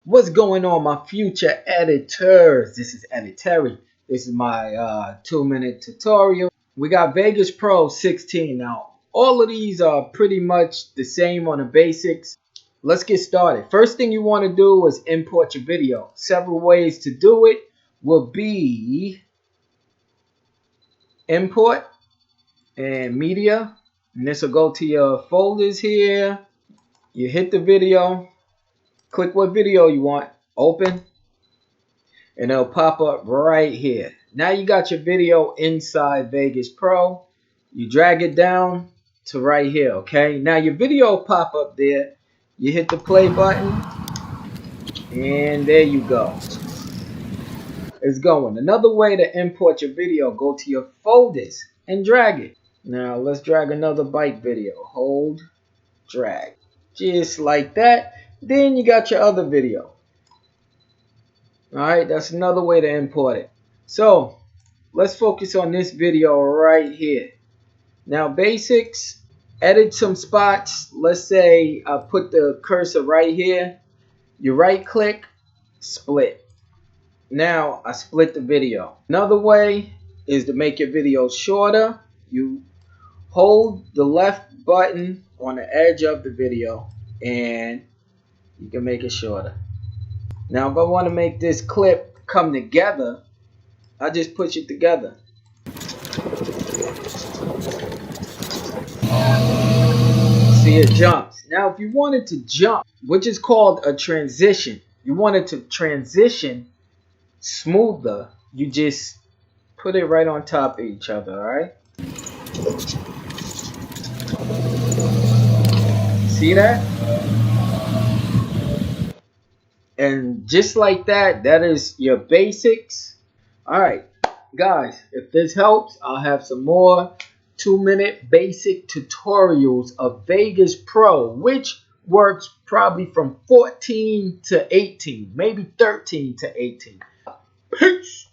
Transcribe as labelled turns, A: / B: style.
A: What's going on, my future editors? This is Editerry. This is my 2-minute tutorial. We got Vegas Pro 16. Now, all of these are pretty much the same on the basics. Let's get started. First thing you want to do is import your video. Several ways to do it will be import and media. And this will go to your folders here. You hit the video. Click what video you want, open, and it'll pop up right here. Now you got your video inside Vegas Pro. You drag it down to right here, okay? Now your video will pop up there. You hit the play button, and there you go. It's going. Another way to import your video, go to your folders and drag it. Now let's drag another bike video. Hold, drag. Just like that. Then you got your other video. Alright, that's another way to import it. So, let's focus on this video right here. Now, basics, edit some spots. Let's say I put the cursor right here. You right click, split. Now, I split the video. Another way is to make your video shorter. You hold the left button on the edge of the video and you can make it shorter. Now, if I want to make this clip come together, I just push it together. See, it jumps. Now, if you wanted to jump, which is called a transition, you wanted to transition smoother, you just put it right on top of each other, alright? See that? And just like that, that is your basics. Alright, guys, if this helps, I'll have some more 2-minute basic tutorials of Vegas Pro, which works probably from 14 to 18, maybe 13 to 18. Peace!